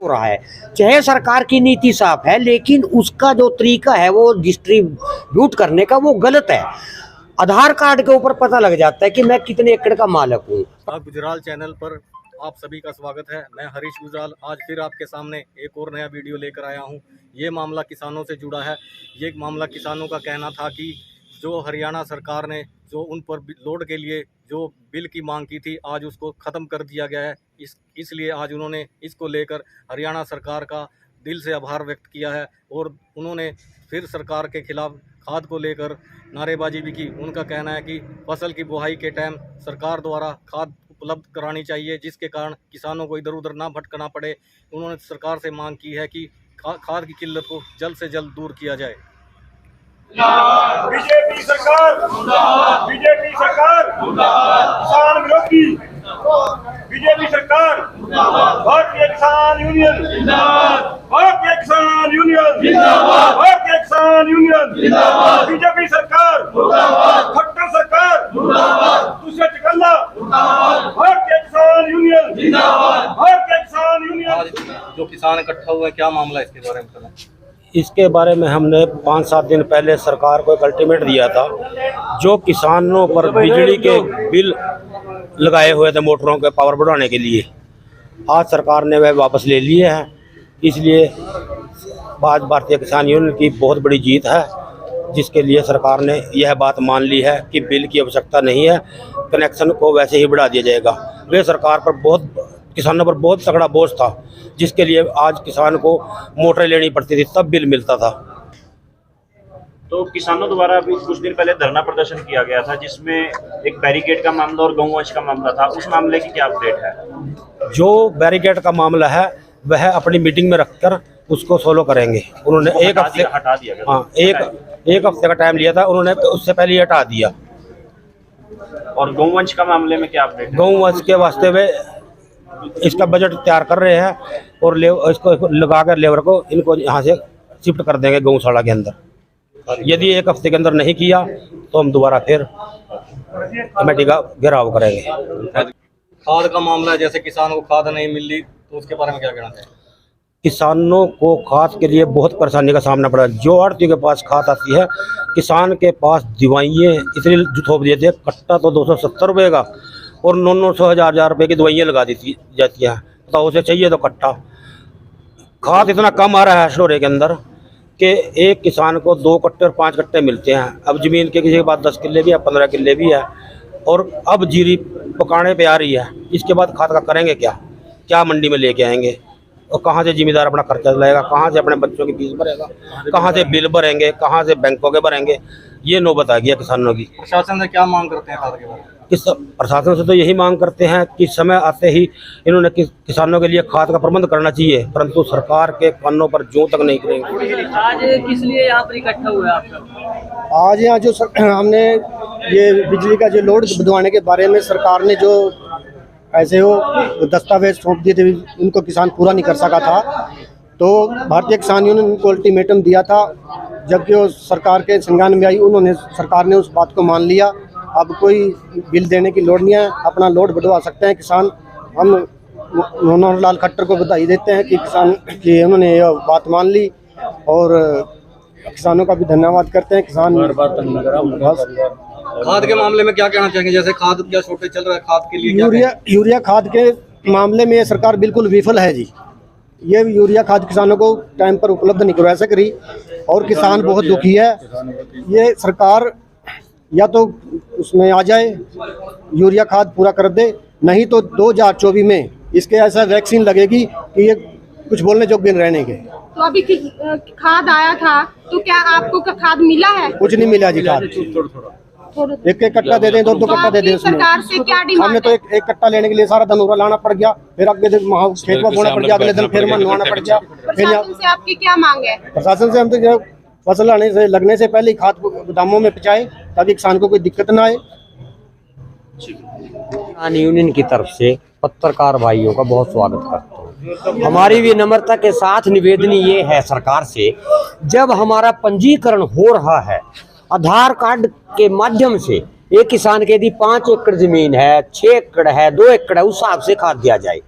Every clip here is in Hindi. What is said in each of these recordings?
हो रहा है। चाहे सरकार की नीति साफ है, लेकिन उसका जो तरीका है वो डिस्ट्रीब्यूट करने का वो गलत है। आधार कार्ड के ऊपर पता लग जाता है कि मैं कितने एकड़ का मालिक हूँ। गुजराल चैनल पर आप सभी का स्वागत है। मैं हरीश गुजराल आज फिर आपके सामने एक और नया वीडियो लेकर आया हूँ। ये मामला किसानों से जुड़ा है। ये मामला किसानों का कहना था कि जो हरियाणा सरकार ने जो उन पर लोड के लिए जो बिल की मांग की थी, आज उसको ख़त्म कर दिया गया है। इसलिए आज उन्होंने इसको लेकर हरियाणा सरकार का दिल से आभार व्यक्त किया है और उन्होंने फिर सरकार के खिलाफ खाद को लेकर नारेबाजी भी की। उनका कहना है कि फसल की बुआई के टाइम सरकार द्वारा खाद उपलब्ध करानी चाहिए, जिसके कारण किसानों को इधर उधर ना भटकना पड़े। उन्होंने सरकार से मांग की है कि खाद की किल्लत को जल्द से जल्द दूर किया जाए। बीजेपी सरकार मुर्दाबाद, बीजेपी सरकार मुर्दाबाद, किसान विरोधी बीजेपी सरकार मुर्दाबाद, भारतीय किसान यूनियन जिंदाबाद, भारतीय किसान यूनियन जिंदाबाद, भारतीय किसान यूनियन जिंदाबाद, बीजेपी सरकार मुर्दाबाद, खट्टर सरकार मुर्दाबाद, दूसरे चिकल्ला मुर्दाबाद, भारतीय किसान यूनियन जिंदाबाद, भारतीय किसान यूनियन। आज जो किसान इकट्ठा हुए, क्या मामला है, इसके बारे में बताएं। इसके बारे में हमने 5-7 दिन पहले सरकार को एक अल्टीमेट दिया था। जो किसानों पर बिजली के बिल लगाए हुए थे मोटरों के पावर बढ़ाने के लिए, आज सरकार ने वह वापस ले लिए हैं। इसलिए आज भारतीय किसान यूनियन की बहुत बड़ी जीत है, जिसके लिए सरकार ने यह बात मान ली है कि बिल की आवश्यकता नहीं है, कनेक्शन को वैसे ही बढ़ा दिया जाएगा। वे सरकार पर किसानों पर बहुत तगड़ा बोझ था, जिसके लिए आज किसान को मोटरें लेनी पड़ती थी, तब बिल मिलता था। तो किसानों द्वारा अभी कुछ दिन पहले धरना प्रदर्शन किया गया था, जिसमें एक बैरिकेड का मामला और गौवंश का मामला था। उस मामले की क्या अपडेट है? जो बैरिकेड का मामला है वह अपनी मीटिंग में रखकर उसको सोलो करेंगे। उन्होंने एक हफ्ते हटा दिया। हाँ, एक हफ्ते का टाइम लिया था, उन्होंने उससे पहले हटा दिया। और गौवंश का मामले में क्या अपडेट? गौवंश के वास्ते वे इसका बजट तैयार कर रहे हैं और इसको लगाकर लेबर को इनको यहाँ से शिफ्ट कर देंगे गौशाला के अंदर। यदि एक हफ्ते के अंदर नहीं किया तो हम दोबारा फिर कमेटी का घेराव करेंगे। खाद का मामला है, जैसे किसानों को खाद नहीं मिल रही, तो उसके बारे में क्या कहना चाहिए? किसानों को खाद के लिए बहुत परेशानी का सामना पड़ा। जो आड़ती के पास खाद आती है, किसान के पास दवाइयाँ इतनी थोप देते हैं, कट्टा तो 270 रुपये का और 900 1000 रुपये की दवाइयाँ लगा दी जाती हैं। तो उसे चाहिए तो कट्टा। खाद इतना कम आ रहा है स्टोरे के अंदर कि एक किसान को 2 कट्टे और 5 कट्टे मिलते हैं। अब ज़मीन के किसी के पास 10 किल्ले भी है, 15 किल्ले भी है, और अब जीरी पकाने पे आ रही है। इसके बाद खाद का करेंगे क्या मंडी में लेके आएंगे और कहाँ से जिम्मेदार अपना खर्चा लाएगा, कहाँ से अपने बच्चों की फीस भरेगा, कहाँ से बिल भरेंगे, कहाँ से बैंकों के भरेंगे। ये नौबत आ गया किसानों की। प्रशासन से क्या मांग करते हैं खाद के बारे में? प्रशासन से तो यही मांग करते हैं कि समय आते ही इन्होंने किसानों के लिए खाद का प्रबंध करना चाहिए, परंतु सरकार के कानों पर जूं तक नहीं करेंगे। आज किस लिए यहाँ पर इकट्ठा हुए आप? आज यहाँ जो हमने ये बिजली का जो लोड बढ़वाने के बारे में सरकार ने जो ऐसे वो दस्तावेज सौंप दिए थे, उनको किसान पूरा नहीं कर सका था, तो भारतीय किसान यूनियन उनको अल्टीमेटम दिया था। जबकि वो सरकार के संज्ञान में आई, सरकार ने उस बात को मान लिया। अब कोई बिल देने की लोड नहीं है, अपना लोड बढ़वा सकते हैं किसान। हम मनोहर लाल खट्टर को बधाई देते हैं कि किसान की उन्होंने ये बात मान ली, और किसानों का भी धन्यवाद करते हैं। किसान खाद के मामले में क्या कहना चाहेंगे? जैसे खाद क्या शॉर्टेज चल रहा है, खाद के लिए यूरिया खाद के मामले में ये सरकार बिल्कुल विफल है जी। ये यूरिया खाद किसानों को टाइम पर उपलब्ध नहीं करवा सक रही और किसान बहुत दुखी है। ये सरकार या तो उसमें आ जाए, यूरिया खाद पूरा कर दे, नहीं तो 2024 में इसके ऐसा वैक्सीन लगेगी कि ये कुछ बोलने जोग्य रहने के। तो अभी खाद आया था, तो क्या आपको खाद मिला है? कुछ नहीं मिला जी खाद। एक कट्टा दे दें, 2 कट्टा दे दें। सरकार से क्या डिमांड? हमने तो एक कट्टा लेने के लिए सारा धनूरा लाना पड़ गया, फिर अगले दिन खेत में बोना पड़ गया, अगले दिन फिर मनवाना पड़ गया। प्रशासन से आपकी क्या मांग है? प्रशासन से हम तो फसल लगने से पहले ही खाद गोदामों में पहुंचाए, ताकि किसान को कोई दिक्कत ना आए। किसान यूनियन की तरफ से पत्रकार भाइयों का बहुत स्वागत करता हूँ। हमारी विनम्रता के साथ निवेदन ये है सरकार से, जब हमारा पंजीकरण हो रहा है आधार कार्ड के माध्यम से, एक किसान के यदि 5 एकड़ जमीन है, 6 एकड़ है, 2 एकड़ है, उस हिसाब से खाद दिया जाए।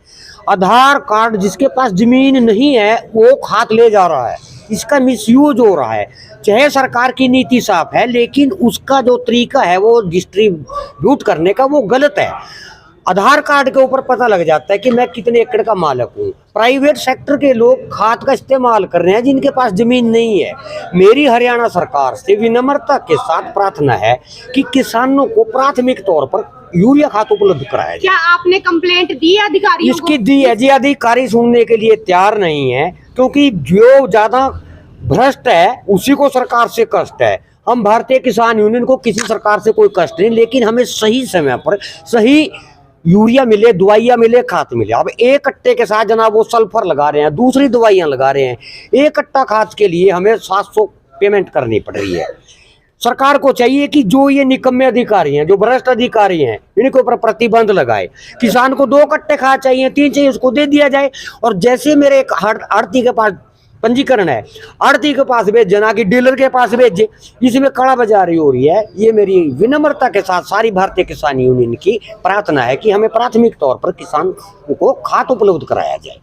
आधार कार्ड जिसके पास जमीन नहीं है वो खाद ले जा रहा है, इसका मिसयूज हो रहा है। चाहे सरकार की नीति साफ है, लेकिन उसका जो तरीका है वो डिस्ट्रीब्यूट करने का वो गलत है। आधार कार्ड के ऊपर पता लग जाता है कि मैं कितने एकड़ का मालिक हूँ। प्राइवेट सेक्टर के लोग खाद का इस्तेमाल कर रहे हैं जिनके पास जमीन नहीं है। मेरी हरियाणा सरकार से विनम्रता के साथ प्रार्थना है कि किसानों को प्राथमिक तौर पर यूरिया खाद उपलब्ध कराया जाए। क्या आपने कंप्लेंट दी है अधिकारियों को? इसकी दी है जी, अधिकारी सुनने के लिए तैयार नहीं है, क्योंकि जो ज्यादा भ्रष्ट है उसी को सरकार से कष्ट है। हम भारतीय किसान यूनियन को किसी सरकार से कोई कष्ट नहीं, लेकिन हमें सही समय पर सही यूरिया मिले, दवाइयाँ मिले, खाद मिले। अब एक कट्टे के साथ जनाब वो सल्फर लगा रहे हैं, दूसरी दवाइयाँ लगा रहे हैं। एक कट्टा खाद के लिए हमें 700 पेमेंट करनी पड़ रही है। सरकार को चाहिए कि जो ये निकम्मे अधिकारी हैं, जो भ्रष्ट अधिकारी हैं, इनके ऊपर प्रतिबंध लगाए। किसान को 2 कट्टे खाद चाहिए, 3 चाहिए, उसको दे दिया जाए। और जैसे मेरे एक आड़ती के पास पंजीकरण है, आड़ती के पास भेजे, ना कि डीलर के पास भेजे, इसमें कड़ा बाजारी हो रही है। ये मेरी विनम्रता के साथ सारी भारतीय किसान यूनियन की प्रार्थना है कि हमें प्राथमिक तौर पर किसान को खाद उपलब्ध कराया जाए।